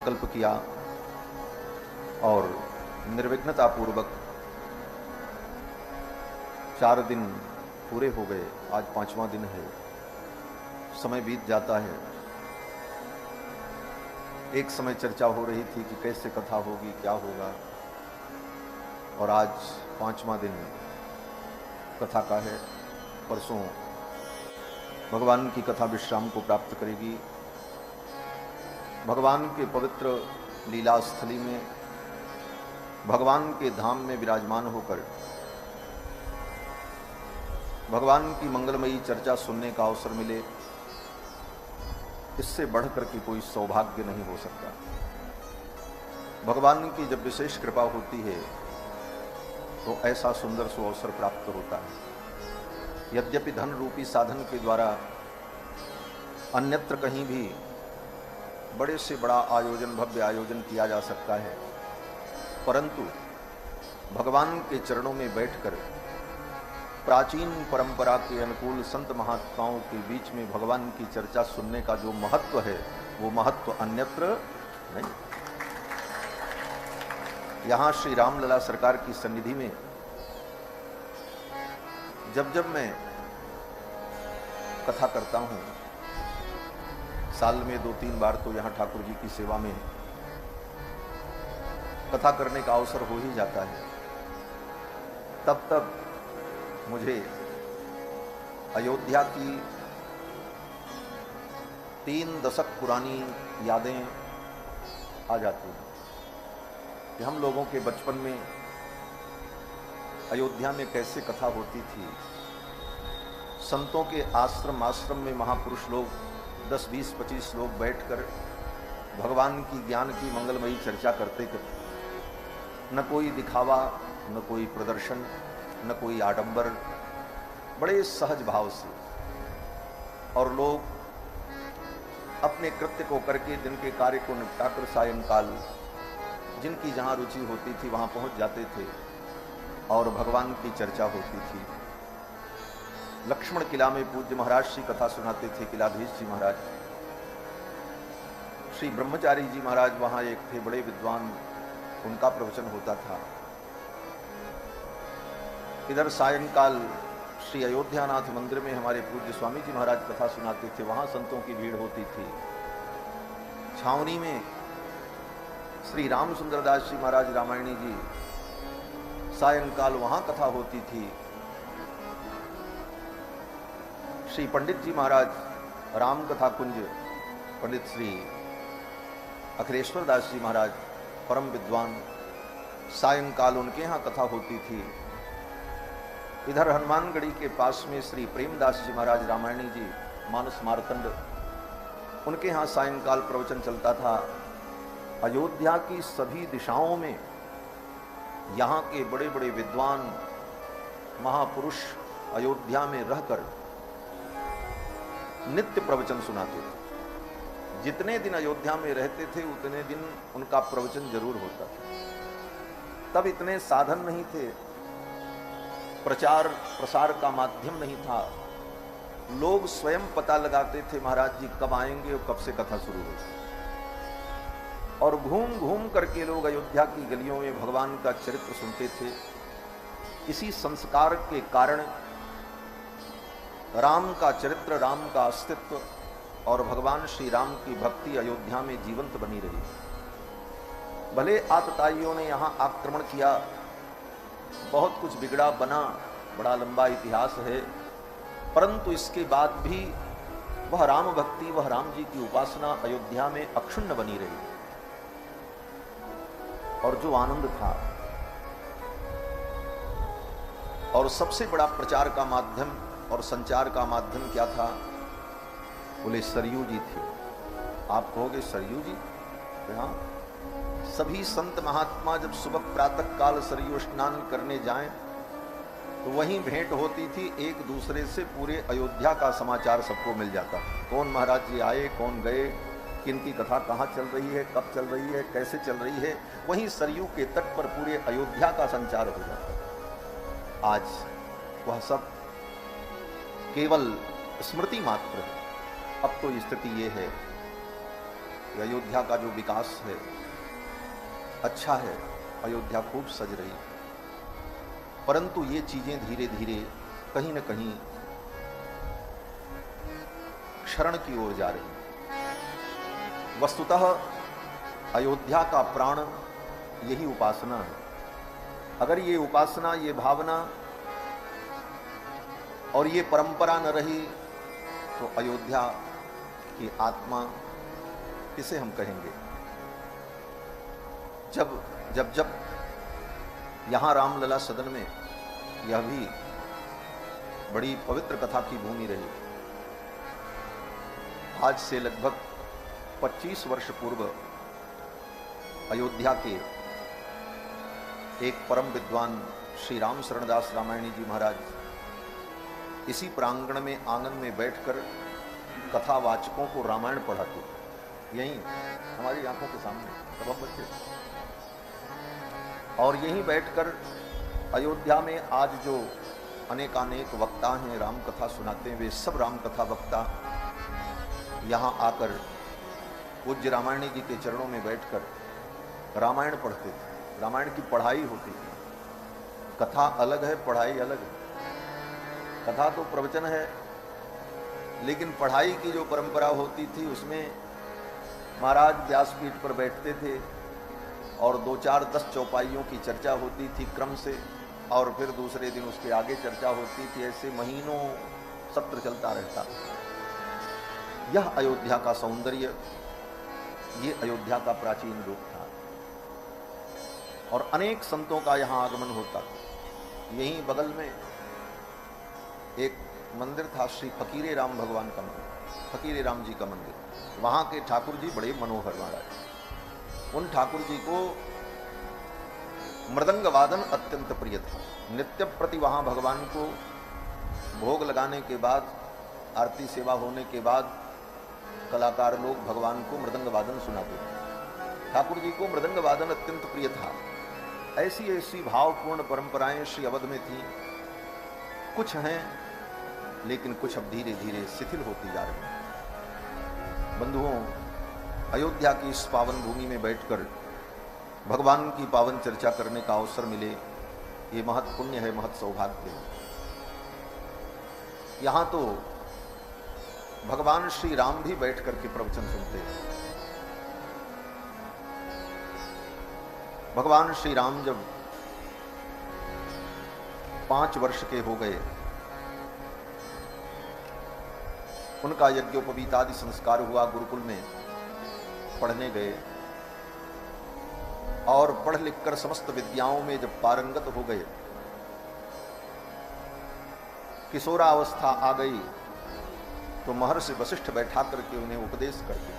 संकल्प किया और निर्विघ्नता पूर्वक 4 दिन पूरे हो गए। आज 5वां दिन है। समय बीत जाता है। एक समय चर्चा हो रही थी कि कैसे कथा होगी, क्या होगा, और आज 5वां दिन कथा का है। परसों भगवान की कथा विश्राम को प्राप्त करेगी। भगवान के पवित्र लीला स्थली में भगवान के धाम में विराजमान होकर भगवान की मंगलमयी चर्चा सुनने का अवसर मिले, इससे बढ़कर के कोई सौभाग्य नहीं हो सकता। भगवान की जब विशेष कृपा होती है तो ऐसा सुंदर सो अवसर प्राप्त होता है। यद्यपि धन रूपी साधन के द्वारा अन्यत्र कहीं भी बड़े से बड़ा आयोजन, भव्य आयोजन किया जा सकता है, परंतु भगवान के चरणों में बैठकर प्राचीन परंपरा के अनुकूल संत महात्माओं के बीच में भगवान की चर्चा सुनने का जो महत्व है, वो महत्व अन्यत्र नहीं। यहां श्री रामलला सरकार की सन्निधि में जब जब मैं कथा करता हूं, साल में 2-3 बार तो यहां ठाकुर जी की सेवा में कथा करने का अवसर हो ही जाता है, तब तब मुझे अयोध्या की 3 दशक पुरानी यादें आ जाती हैं कि हम लोगों के बचपन में अयोध्या में कैसे कथा होती थी। संतों के आश्रम में महापुरुष लोग 10, 20, 25 लोग बैठकर भगवान की ज्ञान की मंगलमयी चर्चा करते करते, न कोई दिखावा, न कोई प्रदर्शन, न कोई आडंबर, बड़े सहज भाव से, और लोग अपने कृत्य को करके, दिन के कार्य को निपटाकर सायंकाल जिनकी जहां रुचि होती थी वहां पहुंच जाते थे और भगवान की चर्चा होती थी। लक्ष्मण किला में पूज्य महाराज श्री कथा सुनाते थे, किलाधीश जी महाराज। श्री ब्रह्मचारी जी महाराज वहां एक थे, बड़े विद्वान, उनका प्रवचन होता था। इधर सायंकाल श्री अयोध्यानाथ मंदिर में हमारे पूज्य स्वामी जी महाराज कथा सुनाते थे, वहां संतों की भीड़ होती थी। छावनी में श्री राम सुंदरदास जी महाराज रामायणी जी, सायंकाल वहां कथा होती थी। श्री पंडित जी महाराज राम कथा कुंज, पंडित श्री अखिलेश्वर दास जी महाराज परम विद्वान, सायंकाल उनके यहाँ कथा होती थी। इधर हनुमानगढ़ी के पास में श्री प्रेमदास जी महाराज रामायणी जी, मानस मार्तंड, उनके यहाँ सायंकाल प्रवचन चलता था। अयोध्या की सभी दिशाओं में यहाँ के बड़े बड़े विद्वान महापुरुष अयोध्या में रहकर नित्य प्रवचन सुनाते थे। जितने दिन अयोध्या में रहते थे उतने दिन उनका प्रवचन जरूर होता था। तब इतने साधन नहीं थे, प्रचार प्रसार का माध्यम नहीं था। लोग स्वयं पता लगाते थे महाराज जी कब आएंगे और कब से कथा शुरू होगी, और घूम घूम करके लोग अयोध्या की गलियों में भगवान का चरित्र सुनते थे। इसी संस्कार के कारण राम का चरित्र, राम का अस्तित्व और भगवान श्री राम की भक्ति अयोध्या में जीवंत बनी रही। भले आतताइयों ने यहाँ आक्रमण किया, बहुत कुछ बिगड़ा बना, बड़ा लंबा इतिहास है, परंतु इसके बाद भी वह राम भक्ति, वह राम जी की उपासना अयोध्या में अक्षुण्ण बनी रही। और जो आनंद था, और सबसे बड़ा प्रचार का माध्यम और संचार का माध्यम क्या था? बोले सरयू जी थे। आप कहोगे सरयू जी? हाँ, सभी संत महात्मा जब सुबह प्रातः काल सरयू स्नान करने जाएं तो वहीं भेंट होती थी एक दूसरे से। पूरे अयोध्या का समाचार सबको मिल जाता, कौन महाराज जी आए, कौन गए, किनकी कथा कहाँ चल रही है, कब चल रही है, कैसे चल रही है। वहीं सरयू के तट पर पूरे अयोध्या का संचार हो जाता। आज वह सब केवल स्मृति मात्र है। अब तो स्थिति ये है कि अयोध्या का जो विकास है अच्छा है, अयोध्या खूब सज रही, परंतु ये चीजें धीरे धीरे कहीं न कहीं क्षरण की ओर जा रही। वस्तुतः अयोध्या का प्राण यही उपासना है। अगर ये उपासना, ये भावना और ये परंपरा न रही तो अयोध्या की आत्मा किसे हम कहेंगे। जब जब जब यहां रामलला सदन में, यह भी बड़ी पवित्र कथा की भूमि रही। आज से लगभग 25 वर्ष पूर्व अयोध्या के एक परम विद्वान श्री राम शरणदास रामायणी जी महाराज इसी प्रांगण में आंगन में बैठकर कथावाचकों को रामायण पढ़ाते, यहीं हमारी आंखों के सामने सब हम बच्चे, और यहीं बैठकर अयोध्या में आज जो अनेकानेक वक्ता हैं, राम कथा सुनाते हैं, वे सब राम कथा वक्ता यहाँ आकर पूज्य रामायणी जी के चरणों में बैठकर रामायण पढ़ते थे। रामायण की पढ़ाई होती थी। कथा अलग है, पढ़ाई अलग है। कथा तो प्रवचन है, लेकिन पढ़ाई की जो परंपरा होती थी उसमें महाराज व्यासपीठ पर बैठते थे और 2-4-10 चौपाइयों की चर्चा होती थी क्रम से, और फिर दूसरे दिन उसके आगे चर्चा होती थी। ऐसे महीनों सत्र चलता रहता। यह अयोध्या का सौंदर्य, ये अयोध्या का प्राचीन रूप था, और अनेक संतों का यहाँ आगमन होता था। यहीं बगल में एक मंदिर था, श्री फकीरे राम भगवान का मंदिर, फकीरे राम जी का मंदिर। वहाँ के ठाकुर जी बड़े मनोहर महाराज। उन ठाकुर जी को मृदंग वादन अत्यंत प्रिय था। नित्य प्रति वहाँ भगवान को भोग लगाने के बाद, आरती सेवा होने के बाद कलाकार लोग भगवान को मृदंग वादन सुनाते थे। ठाकुर जी को मृदंग वादन अत्यंत प्रिय था। ऐसी ऐसी भावपूर्ण परंपराएं श्री अवध में थी। कुछ हैं, लेकिन कुछ अब धीरे धीरे शिथिल होती जा रही हैं। बंधुओं, अयोध्या की इस पावन भूमि में बैठकर भगवान की पावन चर्चा करने का अवसर मिले, ये महत् पुण्य है, महत् सौभाग्य है। यहां तो भगवान श्री राम भी बैठ करके प्रवचन सुनते हैं। भगवान श्री राम जब 5 वर्ष के हो गए, उनका यज्ञोपवीतादि संस्कार हुआ, गुरुकुल में पढ़ने गए, और पढ़ लिखकर समस्त विद्याओं में जब पारंगत हो गए, किशोरावस्था आ गई, तो महर्षि वशिष्ठ बैठा करके उन्हें उपदेश करके